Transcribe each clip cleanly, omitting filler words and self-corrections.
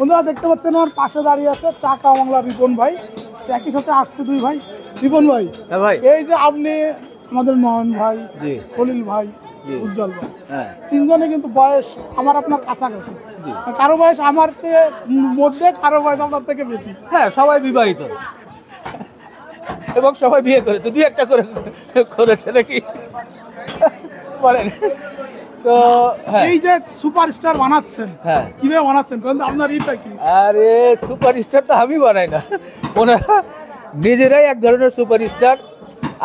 বন্ধুরা দেখতে পাচ্ছেন আমার পাশে দাঁড়িয়ে আছে চাকা বাংলা রিপন ভাই, একই সাথে আসছে দুই ভাই। রিপন ভাই, হ্যাঁ ভাই, এই যে আপনি আমাদের নয়ন ভাই, জি খলিল ভাই, জি, উজ্জ্বল ভাই, হ্যাঁ তিনজনে কিন্তু বয়স আমার আপনার কাছাকাছি। জি, কারো বয়স আমার থেকে মধ্যে, কারো বয়স আপনার থেকে বেশি। হ্যাঁ সবাই বিবাহিত এবং সবাই বিয়ে করেছে, দুই একটা করে করেছে নাকি বলেন। তো হ্যাঁ, এই যে সুপারস্টার বানাচ্ছেন, হ্যাঁ, কিভাবে বানাচ্ছেন কিন্তু আপনার ইটা কি? আরে সুপারস্টার তো আমি বানাই না, ওনারা নিজেরাই এক ধরনের সুপারস্টার।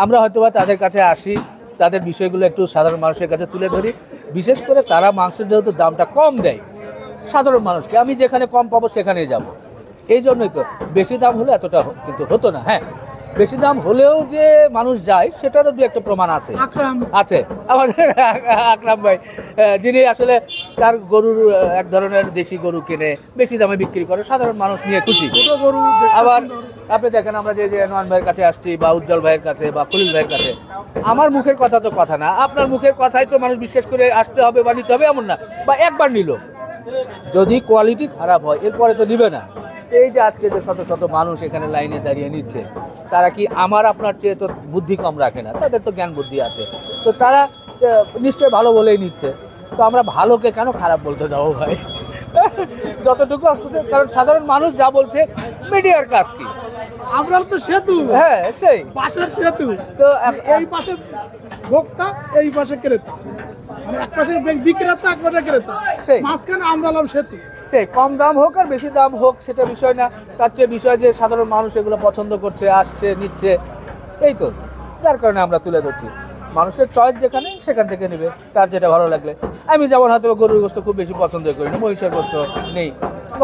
আমরা হয়তোবা তাদের কাছে আসি, তাদের বিষয়গুলো একটু সাধারণ মানুষের কাছে তুলে ধরি। বিশেষ করে তারা মাংসের যেহেতু দামটা কম দেয় সাধারণ মানুষকে, আমি যেখানে কম পাবো সেখানেই যাব। এই জন্যই তো বেশি দাম হলে এতটা কিন্তু হতো না। হ্যাঁ, বেশি দাম হলেও যে মানুষ যায় সেটারও দু একটা প্রমাণ আছে আকরাম আছে আমাদের আকরাম ভাই, যিনি আসলে তার গরুর এক ধরনের দেশি গরু কিনে বেশি দামে বিক্রি করে, সাধারণ মানুষ নিয়ে খুশি। ছোট গরু দেখতে আবার সুন্দর। আপনি দেখেন আমরা যে নয়ন ভাইয়ের কাছে আসছি বা উজ্জ্বল ভাইয়ের কাছে বা খলিল ভাইয়ের কাছে, আমার মুখের কথা তো কথা না, আপনার মুখের কথাই তো মানুষ বিশ্বাস করে আসতে হবে বা নিতে হবে এমন না। বা একবার নিল, যদি কোয়ালিটি খারাপ হয় এরপরে তো নিবে না। এই যে আজকে যে শত শত মানুষ এখানে লাইনে দাঁড়িয়ে নিচ্ছে, তারা কি আমার আপনার চেয়ে তো বুদ্ধি কম রাখে না, তাদের তো জ্ঞান বুদ্ধি আছে। তো তারা নিশ্চয়ই ভালো বলেই নিচ্ছে। তো আমরা ভালোকে কেন খারাপ বলতে যাবো ভাই? যতটুকু আসতেছে, কারণ সাধারণ মানুষ যা বলছে মিডিয়ার কাজ কি? আপনার তো সেতু, হ্যাঁ সেই পাশের সেতু। তো এই পাশে ভোক্তা, এই পাশে ক্রেতা, মানে এক পাশে বিক্রেতা, এক পাশে ক্রেতা, সেই। মাঝখানে আমরা হলাম সেতু। সেই কম দাম হোক আর বেশি দাম হোক সেটা বিষয় না, তার চেয়ে বিষয় যে সাধারণ মানুষ এগুলো পছন্দ করছে, আসছে, নিচ্ছে, এই তো যার কারণে আমরা তুলে ধরছি। মানুষের চয়েস যেখানে সেখান থেকে নেবে, তার যেটা ভালো লাগলে। আমি যেমন হয়তো গরুর গোস্ত খুব বেশি পছন্দ করি না, মহিষের গোস্ত নেই।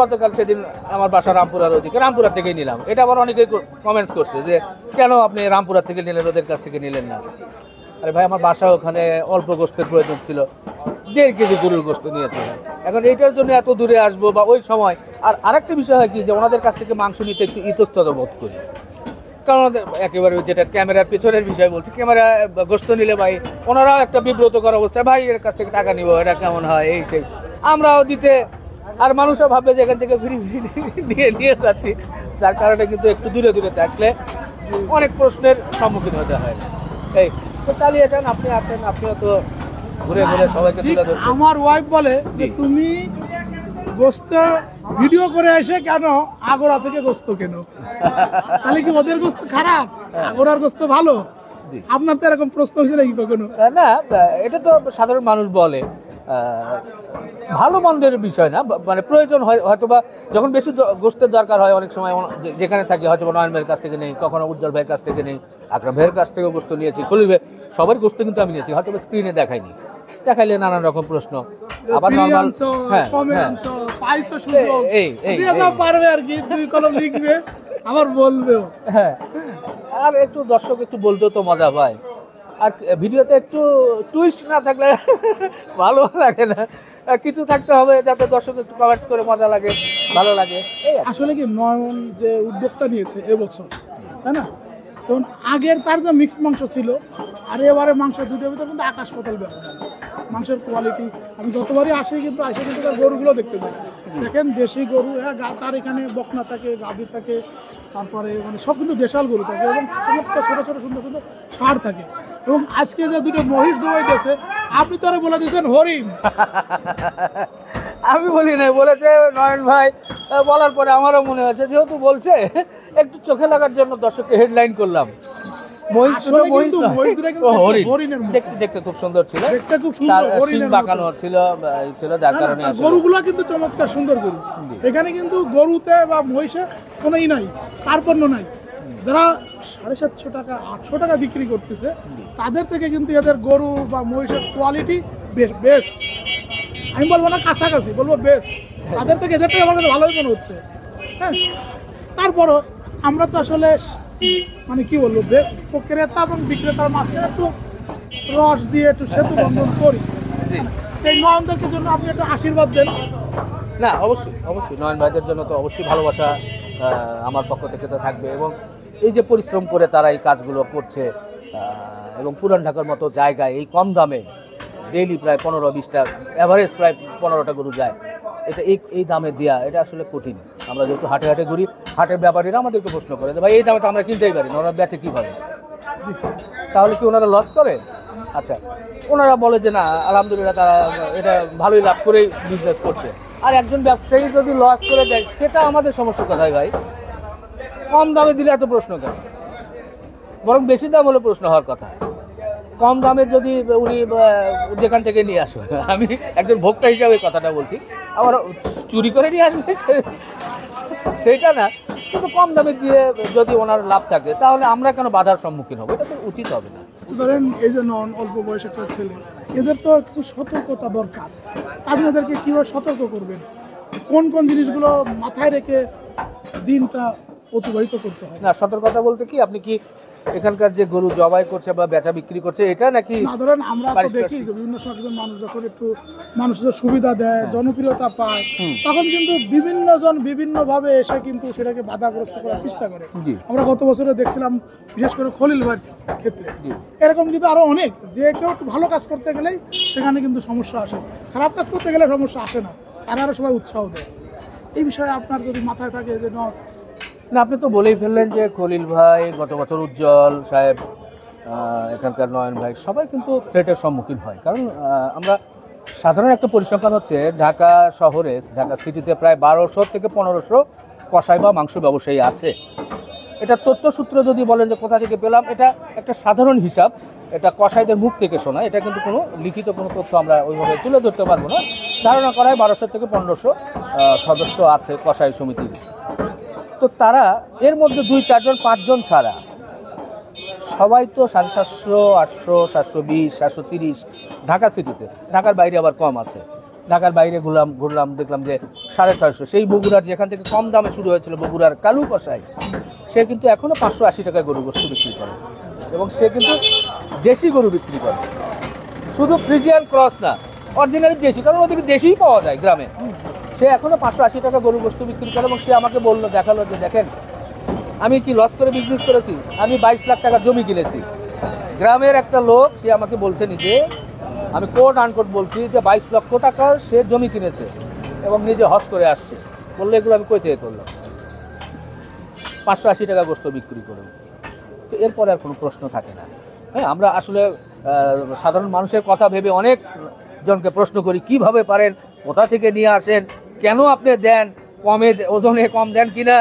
গতকাল সেদিন আমার বাসা রামপুরার ওদিকে, রামপুরা থেকেই নিলাম। এটা আবার অনেকেই কমেন্টস করছে যে কেন আপনি রামপুরা থেকে নিলেন, ওদের কাছ থেকে নিলেন না। আরে ভাই, আমার বাসা ওখানে অল্প গোস্তের প্রয়োজন ছিল, 1.5 কেজি গরুর গোস্ত নিয়েছে। এখন এইটার জন্য এত দূরে আসবো বা ওই সময়। আর আরেকটা বিষয় হয় কি, যে ওনাদের কাছ থেকে মাংস নিতে একটু ইতস্তত বোধ করি, কারণ ওদের একেবারে যেটা ক্যামেরার পেছনের বিষয় বলছি, ক্যামেরা গোস্ত নিলে ভাই ওনারাও একটা বিব্রতকর অবস্থায়, ভাই এর কাছ থেকে টাকা নিব, এটা কেমন হয়, এই সেই আমরাও দিতে, আর মানুষও ভাববে যে এখান থেকে ফিরি নিয়ে যাচ্ছি। যার কারণে কিন্তু একটু দূরে দূরে থাকলে অনেক প্রশ্নের সম্মুখীন হতে হয়। এই তো চালিয়ে যান, আপনি আছেন, আপনিও তো ঘুরে ঘুরে সবাইকে ঠিক, তুলে ধরছেন। আমার ওয়াইফ বলে যে জি। তুমি গোস্ত ভিডিও করে এসে কেন আগোড়া থেকে গোস্ত কেন? তাহলে কি ওদের গোস্ত খারাপ, আগোড়ার গোস্ত ভালো? জি। আপনার তো এরকম প্রশ্ন হয়েছে নাকি কখনো? না, এটা তো সাধারণ মানুষ বলে, ভালো মন্দের বিষয় না, মানে প্রয়োজন হয় হয়তোবা, যখন বেশি গোস্তের দরকার হয় অনেক সময় যেখানে থাকি, হয়তো নয়ন ভাইয়ের কাছ থেকে নেই, কখনো উজ্জ্বল ভাইয়ের কাছ থেকে নেই, আকরাম ভাইয়ের কাছ থেকেও গোস্ত নিয়েছি, খলিল ভাই, সবার গোস্ত কিন্তু আমি নিয়েছি, হয়তো স্ক্রিনে দেখাইনি, দেখাইলে নানান রকম প্রশ্ন। আবার ফ্রি নর্মাল, আনছো, হ্যাঁ কমে হ্যাঁ, আনছো, পাইছো সুযোগ, এই যে যা পারবে আর কি, দুই কলম লিখবে, আবার বলবেও। হ্যাঁ। আর একটু দর্শক একটু বলতেও তো মজা পায়, আর ভিডিওতে একটু টুইস্ট না থাকলে ভালো লাগে না, কিছু থাকতে হবে যাতে দর্শক একটু কমেন্টস করে মজা লাগে, ভালো লাগে, এই আর কি। আসলে কি নয়ন যে উদ্যোগটা নিয়েছে এবছর, তাই না? তখন আগের তার যে মিক্সড মাংস ছিল আর এবারে মাংস, দুটোর ভিতরে কিন্তু আকাশ পাতাল ব্যবধান। মাংসের কোয়ালিটি, আমি যতবারই আসি কিন্তু তার গরুগুলো দেখতে যাই, দেখেন দেশি গরু, হ্যাঁ তার এখানে বকনা থাকে, গাভী থাকে, তারপরে মানে সব কিন্তু দেশাল গরু থাকে, এবং চমৎকার ছোট ছোট সুন্দর সুন্দর ষাঁড় থাকে। এবং আজকে যে দুটো মহিষ দোয়াই গেছে, আপনি তো আরো বলে দিয়েছেন হরিণ। আমি বলি নাই, বলেছে নয়ন ভাই, বলার পরে আমারও মনে হয়েছে, যেহেতু বলছে একটু চোখে লাগার জন্য দর্শককে হেডলাইন করলাম। মহিষ আসলে দুটো মহিষ কিন্তু নয়। মহিষ দুটো কিন্তু ও, হরিণ। হরিণের মতো। দেখতে দেখতে খুব সুন্দর ছিল, দেখতে খুব তার সুন্দর, শিং হরিণের মতো। বাঁকানো ছিল, যার কারণে না, আসলে গরুগুলো কিন্তু চমৎকার সুন্দর গরু। জি। এখানে কিন্তু গরুতে বা মহিষে কোনো নাই, কার্পণ্য নাই। যারা 750 টাকা 800 টাকা বিক্রি করতেছে, তাদের থেকে কিন্তু এদের গরু বা মহিষের কোয়ালিটি বেস্ট। আমি বলবো না কাছাকাছি, বলবো বেস্ট। তাদের থেকে এদেরটাই আমার কাছে ভালোই মনে হচ্ছে। হ্যাঁ, তারপরও আমরা তো আসলে মানে কি বলবো, ক্রেতা এবং বিক্রেতার মাঝখানে একটু রস দিয়ে একটু সেতু বন্ধন করি। জি। এই নয়নদেরকে জন্য আপনি একটু আশীর্বাদ দেন। না, অবশ্যই অবশ্যই নয়ন ভাইদের জন্য তো অবশ্যই ভালোবাসা আমার পক্ষ থেকে তো থাকবে। এবং এই যে পরিশ্রম করে তারা এই কাজগুলো করছে, এবং পুরান ঢাকার মতো জায়গায় এই কম দামে ডেইলি প্রায় 15-20টা, অ্যাভারেজ প্রায় 15টা গরু যায়, এটা এই দামে দেওয়া এটা আসলে কঠিন। আমরা যেহেতু হাটে হাটে ঘুরি, হাটের ব্যাপারীরা আমাদেরকে প্রশ্ন করে যে ভাই এই দামে তো আমরা কিনতেই পারি না, ওরা বেচে কীভাবে? তাহলে কি ওনারা লস করে? আচ্ছা, ওনারা বলে যে না আলহামদুলিল্লাহ তারা এটা ভালোই লাভ করেই বিজনেস করছে। আর একজন ব্যবসায়ী যদি লস করে দেয় সেটা আমাদের সমস্যা কোথায় ভাই? কম দামে দিলে এত প্রশ্ন কেন? বরং বেশি দাম হলে প্রশ্ন হওয়ার কথা। কম দামের যদি উনি যেখান থেকে নিয়ে আসবে, আমি একজন ভোক্তা হিসাবে কথাটা বলছি, আবার চুরি করে নিয়ে আসবে সেইটা না, কিন্তু কম দামে দিয়ে যদি ওনার লাভ থাকে তাহলে আমরা কেন বাধার সম্মুখীন হবো? এটা তো উচিত হবে না। ধরেন এই যে নন অল্প বয়সের একটা ছেলে, এদের তো কিছু সতর্কতা দরকার। আপনি এদেরকে কীভাবে সতর্ক করবেন? কোন কোন জিনিসগুলো মাথায় রেখে দিনটা অতিবাহিত করতে হয়? না, সতর্কতা বলতে কি, আপনি কি এখানকার যে গরু জবাই করছে বা বেচা বিক্রি করছে এটা নাকি? না, ধরেন আমরা তো দেখি যে বিভিন্ন সময় মানুষ যখন একটু মানুষের সুবিধা দেয়, জনপ্রিয়তা পায়, তখন কিন্তু বিভিন্ন জন বিভিন্ন ভাবে এসে কিন্তু সেটাকে বাধাগ্রস্ত করার চেষ্টা করে। আমরা গত বছরে দেখছিলাম বিশেষ করে খলিল ভাইয়ের ক্ষেত্রে, এরকম কিন্তু আরো অনেক, যে কেউ একটু ভালো কাজ করতে গেলেই সেখানে কিন্তু সমস্যা আসে, খারাপ কাজ করতে গেলে সমস্যা আসে না, তারা আরো সবাই উৎসাহ দেয়। এই বিষয়ে আপনার যদি মাথায় থাকে যে না, আপনি তো বলেই ফেললেন যে খলিল ভাই, গত বছর উজ্জ্বল সাহেব, এখানকার নয়ন ভাই সবাই কিন্তু থ্রেটের সম্মুখীন হয়। কারণ আমরা সাধারণ একটা পরিসংখ্যান হচ্ছে ঢাকা শহরে, ঢাকা সিটিতে প্রায় 1200 থেকে 1500 কসাই বা মাংস ব্যবসায়ী আছে। এটা তথ্যসূত্র যদি বলেন যে কোথা থেকে পেলাম, এটা একটা সাধারণ হিসাব, এটা কসাইদের মুখ থেকে শোনা, এটা কিন্তু কোনো লিখিত কোনো তথ্য আমরা ওইভাবে তুলে ধরতে পারবো না। ধারণা করায় 1200 থেকে 1500 সদস্য আছে কসাই সমিতির। তো তারা এর মধ্যে 2-4 জন 5 জন ছাড়া সবাই তো 750, 800, 720, 730 ঢাকা সিটিতে। ঢাকার বাইরে আবার কম আছে। ঢাকার বাইরে ঘুরলাম দেখলাম যে 650। সেই বগুড়ার যেখান থেকে কম দামে শুরু হয়েছিল, বগুড়ার কালু কসাই, সে কিন্তু এখনও 580 টাকায় গরু গোশত বিক্রি করে, এবং সে কিন্তু দেশি গরু বিক্রি করে, শুধু ফ্রিজিয়ান ক্রস না, অরিজিনালি দেশি, কারণ ওদিকে দেশিই পাওয়া যায় গ্রামে। সে এখনও 580 টাকা গরু গোশত বিক্রি করে, এবং সে আমাকে বললো, দেখালো যে দেখেন আমি কি লস করে বিজনেস করেছি, আমি 22 লাখ টাকার জমি কিনেছি। গ্রামের একটা লোক, সে আমাকে বলছে নিজে, আমি কোট আনকোট বলছি, যে 22 লক্ষ টাকার সে জমি কিনেছে এবং নিজে হজ করে আসছে। বললে এগুলো আমি কই থেকে করলাম? 580 টাকা গোশত বিক্রি করে। তো এরপরে আর কোনো প্রশ্ন থাকে না। হ্যাঁ, আমরা আসলে সাধারণ মানুষের কথা ভেবে অনেক জনকে প্রশ্ন করি, কিভাবে পারেন, কোথা থেকে নিয়ে আসেন, কেন আপনি দেন, কমে ওজনে কম দেন কিনা,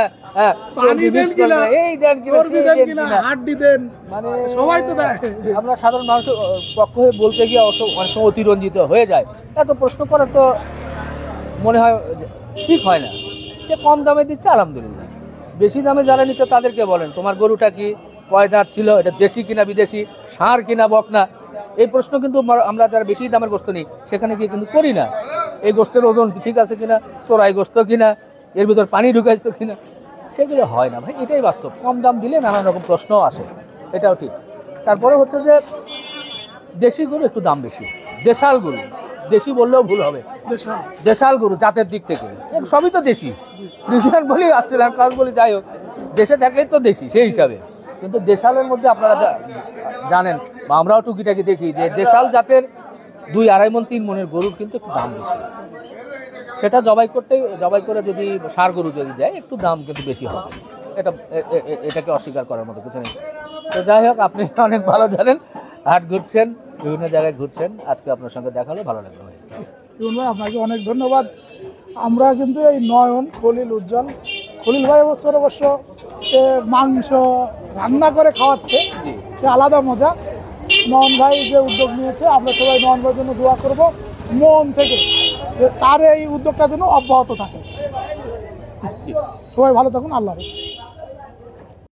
মানে সবাই তো দেয়। আমরা সাধারণ মানুষের পক্ষ হয়ে বলতে গিয়ে অনেক সময় অতিরঞ্জিত হয়ে যায়। এত প্রশ্ন করা তো মনে হয় ঠিক হয় না। সে কম দামে দিচ্ছে আলহামদুলিল্লাহ, বেশি দামে যারা নিচ্ছে তাদেরকে বলেন তোমার গরুটা কি কয় দাঁত ছিল, এটা দেশি কিনা বিদেশি, ষাঁড় কিনা বকনা, এই প্রশ্ন কিন্তু আমরা যারা বেশি দামের গোশত নিই সেখানে গিয়ে কিন্তু করি না। এই গোশতের ওজন ঠিক আছে কিনা, চোরাই গোশত কিনা, এর ভিতর পানি ঢুকাইছো কিনা, সেগুলো হয় না ভাই। এটাই বাস্তব। কম দাম দিলে নানান রকম প্রশ্নও আসে, এটাও ঠিক। তারপরে হচ্ছে যে দেশি গরু একটু দাম বেশি, দেশাল গরু, দেশি বললেও ভুল হবে, দেশাল গরু জাতের দিক থেকে সবই তো দেশি, নিউজিল্যান্ড বলি, অস্ট্রেলিয়ান ক্রস বলি, যাই হোক, দেশে থাকলেই তো দেশি সেই হিসাবে। কিন্তু দেশালের মধ্যে আপনারা জানেন বা আমরাও টুকিটাকি দেখি যে দেশাল জাতের 2-2.5 মণ 3 মণের গরুর কিন্তু একটু দাম বেশি। সেটা জবাই করে যদি ষাঁড় গরু যদি যায় একটু দাম কিন্তু বেশি হবে, এটাকে অস্বীকার করার মতো কিছু নেই। তো যাই হোক, আপনি অনেক ভালো জানেন, হাট ঘুরছেন, বিভিন্ন জায়গায় ঘুরছেন, আজকে আপনার সঙ্গে দেখা হলো, ভালো লাগলো ভাই। আপনাকে অনেক ধন্যবাদ। আমরা কিন্তু এই নয়ন, খলিল, উজ্জ্বল, খলিল ভাই অবশ্য মাংস রান্না করে খাওয়াচ্ছে, সে আলাদা মজা। নয়ন ভাই যে উদ্যোগ নিয়েছে, আমরা সবাই নয়ন ভাইয়ের জন্য দোয়া করবো মন থেকে, যে তার এই উদ্যোগটা যেন অব্যাহত থাকে। সবাই ভালো থাকুন, আল্লাহ হাফেজ।